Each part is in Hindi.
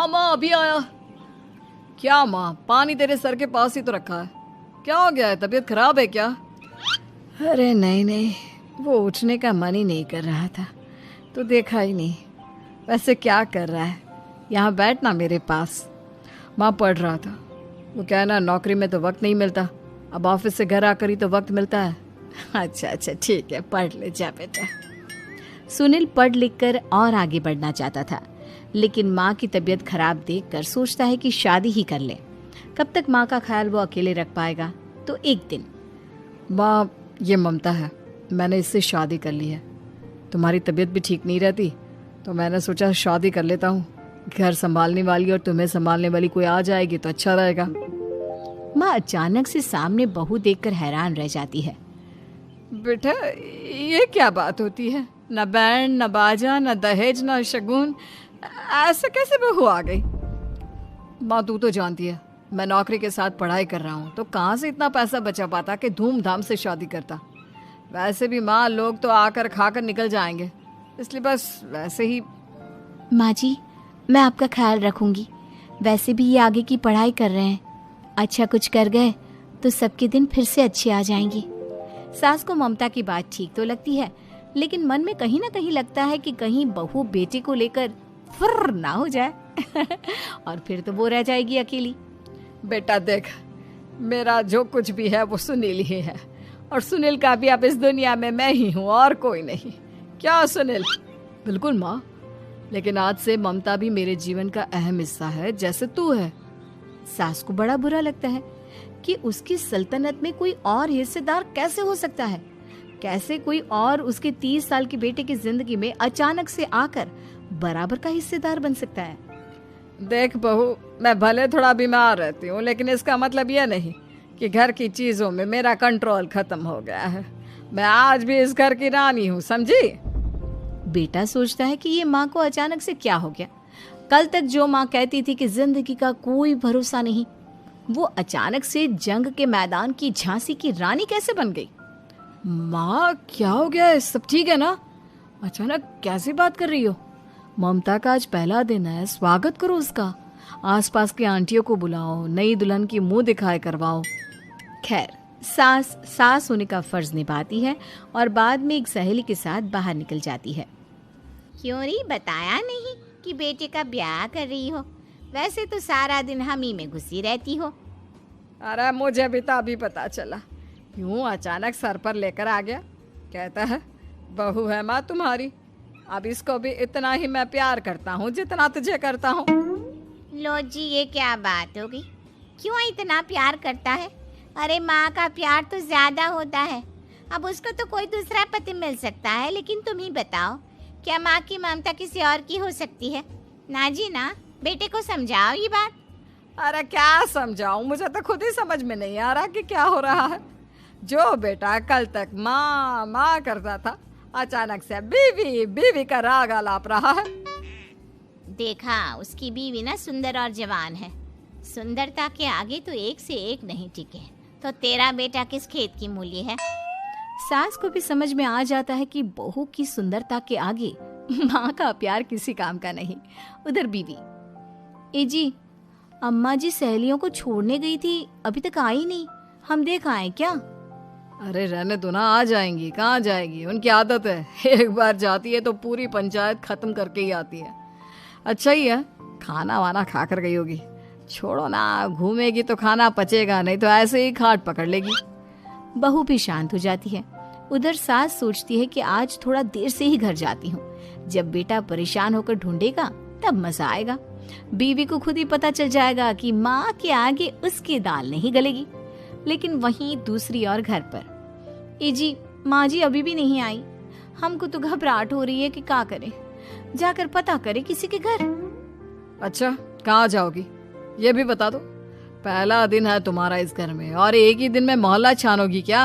हाँ माँ अभी आया। क्या माँ, पानी तेरे सर के पास ही तो रखा है, क्या हो गया है, तबीयत खराब है क्या? अरे नहीं नहीं, वो उठने का मन ही नहीं कर रहा था तो देखा ही नहीं। वैसे क्या कर रहा है, यहाँ बैठ ना मेरे पास। माँ पढ़ रहा था। वो क्या है ना, नौकरी में तो वक्त नहीं मिलता, अब ऑफिस से घर आकर ही तो वक्त मिलता है। अच्छा अच्छा ठीक है, पढ़ ले जा बेटा। सुनील पढ़ लिख कर और आगे बढ़ना चाहता था, लेकिन माँ की तबीयत खराब देखकर सोचता है कि शादी ही कर ले। कब तक माँ का ख्याल वो अकेले रख पाएगा। तो एक दिन, माँ ये ममता है, मैंने इससे शादी कर ली है। तुम्हारी तबीयत भी ठीक नहीं रहती तो मैंने सोचा शादी कर लेता हूँ। घर संभालने वाली और तुम्हें संभालने वाली कोई आ जाएगी तो अच्छा रहेगा। माँ अचानक से सामने बहू देखकर हैरान रह जाती है। बेटा ये क्या बात होती है, न बैंड न बाजा न दहेज न शगुन, ऐसे कैसे बहू आ गई? माँ तू तो जानती है मैं नौकरी के साथ पढ़ाई कर रहा हूँ, तो कहाँ से इतना पैसा बचा पाता कि धूमधाम से शादी करता। वैसे भी माँ लोग तो आकर खाकर निकल जाएंगे, इसलिए बस वैसे ही। माँ जी मैं आपका ख्याल रखूंगी, वैसे भी ये आगे की पढ़ाई कर रहे हैं, अच्छा कुछ कर गए तो सबके दिन फिर से अच्छे आ जाएंगे। सास को ममता की बात ठीक तो लगती है, लेकिन मन में कहीं ना कहीं लगता है कि कहीं बहू बेटे को लेकर फुर्र ना हो जाए और फिर तो वो रह जाएगी अकेली। बेटा देख, मेरा जो कुछ भी है वो सुनील ही है, और सुनील का भी अब इस दुनिया में मैं ही हूँ और कोई नहीं। क्या सुनील? बिल्कुल माँ, लेकिन आज से ममता भी मेरे जीवन का अहम हिस्सा है जैसे तू है। सास को बड़ा बुरा लगता है कि उसकी सल्तनत में कोई और हिस्सेदार कैसे हो सकता है। कैसे कोई और उसके 30 साल के बेटे की जिंदगी में अचानक से आकर बराबर का हिस्सेदार बन सकता है। देख बहू, मैं भले थोड़ा बीमार रहती हूँ, लेकिन इसका मतलब यह नहीं कि घर की चीजों में मेरा कंट्रोल खत्म हो गया है। मैं आज भी इस घर की रानी हूँ, समझी? बेटा सोचता है कि ये माँ को अचानक से क्या हो गया। कल तक जो माँ कहती थी कि जिंदगी का कोई भरोसा नहीं, वो अचानक से जंग के मैदान की झांसी की रानी कैसे बन गई? माँ क्या हो गया है, सब ठीक है ना? अचानक कैसी बात कर रही हो? ममता का आज पहला दिन है, स्वागत करो उसका। आसपास की आंटियों को बुलाओ, नई दुल्हन की मुंह दिखाए करवाओ। खैर, सास होने का फर्ज निभाती है और बाद में एक सहेली के साथ बाहर निकल जाती है। क्यों री बताया नहीं कि बेटे का ब्याह कर रही हो? वैसे तो सारा दिन हम ही में घुसी रहती हो। अरे मुझे भी तो अभी पता चला, यूं अचानक सर पर लेकर आ गया। कहता है बहू है माँ तुम्हारी, अब इसको भी इतना ही मैं प्यार करता हूँ जितना तुझे करता हूँ। लो जी, ये क्या बात हो गई? क्यों इतना प्यार करता है? अरे माँ का प्यार तो ज्यादा होता है। अब उसको तो कोई दूसरा पति मिल सकता है, लेकिन तुम ही बताओ, क्या माँ की ममता किसी और की हो सकती है? ना जी ना, बेटे को समझाओ ये बात। अरे क्या समझाऊं, मुझे तो खुद ही समझ में नहीं आ रहा कि क्या हो रहा है। जो बेटा कल तक माँ माँ करता था, अचानक से बीवी बीवी का राग आलाप रहा है। देखा, उसकी बीवी ना सुंदर और जवान है। सुंदरता के आगे तो एक से एक नहीं टिके, तो तेरा बेटा किस खेत की मूली है? सास को भी समझ में आ जाता है कि बहू की सुंदरता के आगे माँ का प्यार किसी काम का नहीं। उधर बीवी, ए जी, अम्मा जी सहेलियों को छोड़ने गई थी, अभी तक आई नहीं, हम देख आए क्या? अरे रहने दो ना, आ जाएंगी। कहाँ जाएगी, उनकी आदत है, एक बार जाती है तो पूरी पंचायत खत्म करके ही आती है। अच्छा ही है, खाना वाना खा कर गई होगी। छोड़ो ना, घूमेगी तो खाना पचेगा, नहीं तो ऐसे ही खाट पकड़ लेगी। बहू भी शांत हो जाती है। उधर सास सोचती है कि आज थोड़ा देर से ही घर जाती हूँ, जब बेटा परेशान होकर ढूंढेगा तब मजा आएगा। बीवी को खुद ही पता चल जाएगा कि माँ के आगे उसकी दाल नहीं गलेगी। लेकिन वहीं दूसरी ओर घर पर, ए जी, माँ जी अभी भी नहीं आई, हमको तो घबराहट हो रही है कि क्या करें, जाकर पता करें किसी के घर। अच्छा, कहाँ जाओगी ये भी बता दो। पहला दिन है तुम्हारा इस घर में और एक ही दिन में मोहल्ला छानोगी क्या?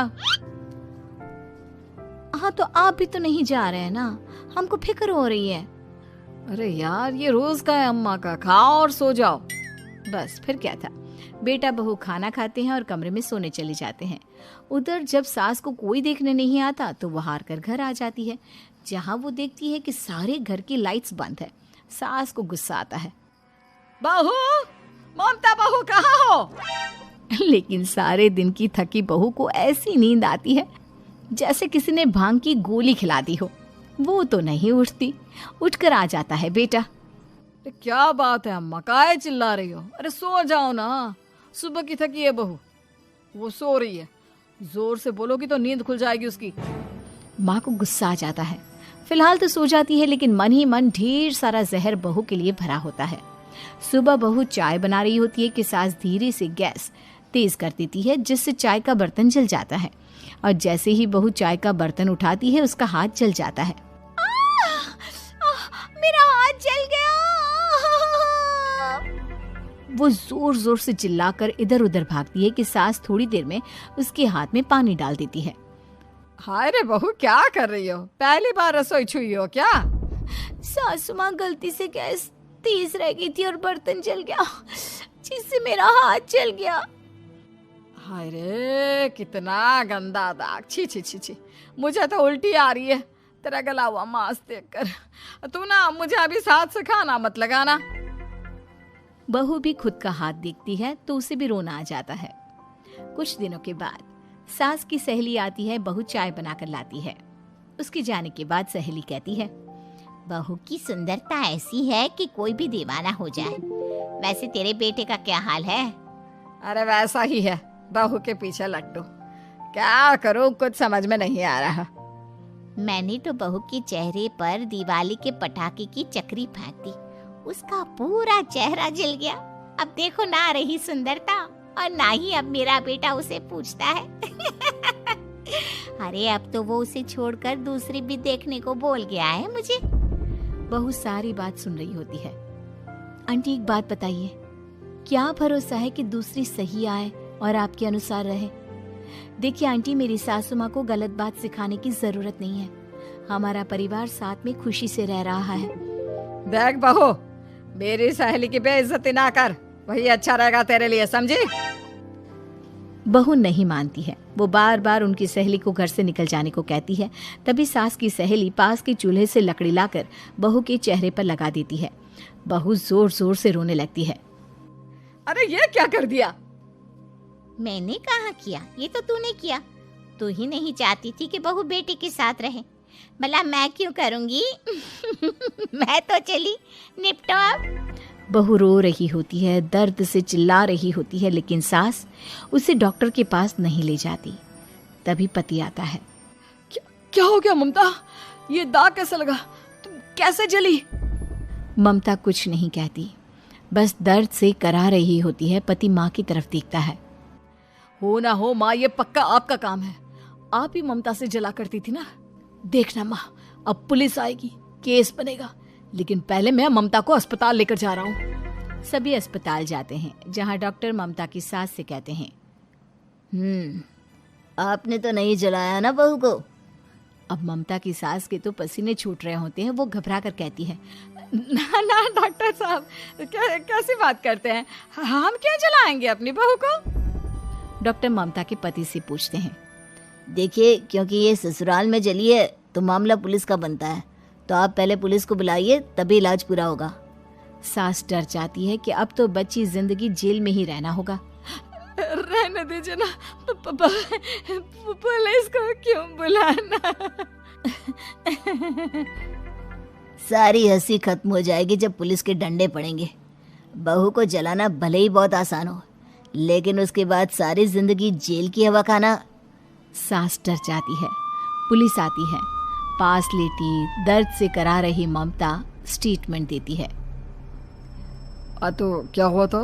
हाँ तो आप भी तो नहीं जा रहे हैं ना, हमको फिक्र हो रही है। अरे यार, ये रोज का है अम्मा का, खाओ और सो जाओ। बस फिर क्या था, बेटा बहू खाना खाते हैं और कमरे में सोने चले जाते हैं। उधर जब सास को कोई देखने नहीं आता तो वो हार कर घर आ जाती है, जहाँ वो देखती है कि सारे घर की लाइट्स बंद है। सास को गुस्सा आता है। बहू, ममता बहू कहाँ हो? लेकिन सारे दिन की थकी बहू को ऐसी नींद आती है जैसे किसी ने भांग की गोली खिला दी हो। वो तो नहीं उठती। उठकर आ जाता है बेटा। अरे क्या बात है अम्मा, काहे चिल्ला रही हो? अरे सो जाओ ना, सुबह की थकी है बहू, वो सो रही है। जोर से बोलोगी तो नींद खुल जाएगी उसकी। माँ को गुस्सा आ जाता है। फिलहाल तो सो जाती है, लेकिन मन ही मन ढेर सारा जहर बहू के लिए भरा होता है। सुबह बहू चाय बना रही होती है कि सास धीरे से गैस तेज कर देती है, जिससे चाय का बर्तन जल जाता है। और जैसे ही बहू चाय का बर्तन उठाती है, उसका हाथ जल जाता है। मेरा हाथ जल गया। वो जोर जोर से चिल्लाकर इधर उधर भागती है कि सास थोड़ी देर में उसके हाथ में पानी डाल देती है। हाय रे बहू, क्या कर रही हो? पहली बार रसोई छुई हो क्या? सासू माँ, गलती से गैस तेज रह गई थी और बर्तन जल गया, जिससे मेरा हाथ जल गया। हाय रे, कितना गंदा दाग। छी छी छी छी, मुझे तो उल्टी आ रही है तेरा गला हुआ मांस देखकर। तू ना मुझे अभी साथ से खाना मत लगाना। बहू भी खुद का हाथ देखती है तो उसे भी रोना आ जाता है। कुछ दिनों के बाद सास की सहेली आती है। बहू चाय बनाकर लाती है। उसके जाने के बाद सहेली कहती है, बहू की सुंदरता ऐसी है कि कोई भी दीवाना हो जाए। वैसे तेरे बेटे का क्या हाल है? अरे वैसा ही है, बहू के पीछे लट्टू। क्या करूं, कुछ समझ में नहीं आ रहा। मैंने तो बहू के चेहरे पर दिवाली के पटाखे की चक्री फेंक दी, उसका पूरा चेहरा जल गया। अब देखो ना रही सुंदरता, और ना ही अब मेरा बेटा उसे पूछता है। अरे अब तो वो उसे छोड़कर दूसरी भी देखने को बोल गया है मुझे। बहू सारी बात सुन रही होती है। आंटी, एक बात बताइए, क्या भरोसा है कि दूसरी सही आए और आपके अनुसार रहे? देखिए आंटी, मेरी सासू माँ को गलत बात सिखाने की जरूरत नहीं है। हमारा परिवार साथ में खुशी से रह रहा है। देख बहू, मेरी सहेली की बेइज्जती ना कर, वही अच्छा रहेगा तेरे लिए, समझी? बहू नहीं मानती है। वो बार बार उनकी सहेली को घर से निकल जाने को कहती है। तभी सास की सहेली पास के चूल्हे से लकड़ी लाकर बहू के चेहरे पर लगा देती है। बहू जोर जोर से रोने लगती है। अरे ये क्या कर दिया? मैंने कहाँ किया, ये तो तूने किया। तू ही नहीं चाहती थी कि बहू बेटे के साथ रहे, भला मैं क्यों करूंगी? मैं तो चली, निपटो अब। बहू रो रही होती है, दर्द से चिल्ला रही होती है, लेकिन सास उसे डॉक्टर के पास नहीं ले जाती। तभी पति आता है। क्या हो गया ममता? ये दाग कैसे लगा? तुम कैसे जली? ममता कुछ नहीं कहती, बस दर्द से करा रही होती है। पति माँ की तरफ देखता है। हो ना हो माँ, ये पक्का आपका काम है। आप ही ममता से जला करती थी ना। देखना माँ, अब पुलिस आएगी, केस बनेगा, लेकिन पहले मैं ममता को अस्पताल लेकर जा रहा हूँ। सभी अस्पताल जाते हैं, जहाँ डॉक्टर ममता की सास से कहते हैं, आपने तो नहीं जलाया ना बहू को? अब ममता की सास के तो पसीने छूट रहे होते हैं। वो घबरा कर कहती है, ना ना डॉक्टर साहब, कैसी बात करते हैं? हम क्या जलाएंगे अपनी बहू को? डॉक्टर ममता के पति से पूछते हैं। देखिए, क्योंकि ये ससुराल में जली है तो मामला पुलिस का बनता है, तो आप पहले पुलिस को बुलाइए, तभी इलाज पूरा होगा। सास डर जाती है कि अब तो बच्ची जिंदगी जेल में ही रहना होगा। रहने दीजिए ना, पुलिस को क्यों बुलाना? सारी हंसी खत्म हो जाएगी जब पुलिस के डंडे पड़ेंगे। बहू को जलाना भले ही बहुत आसान हो, लेकिन उसके बाद सारी जिंदगी जेल की हवा खाना। सास डर जाती है। पुलिस आती है। पास लेटी दर्द से करा रही ममता स्टेटमेंट देती है। तो क्या हुआ था?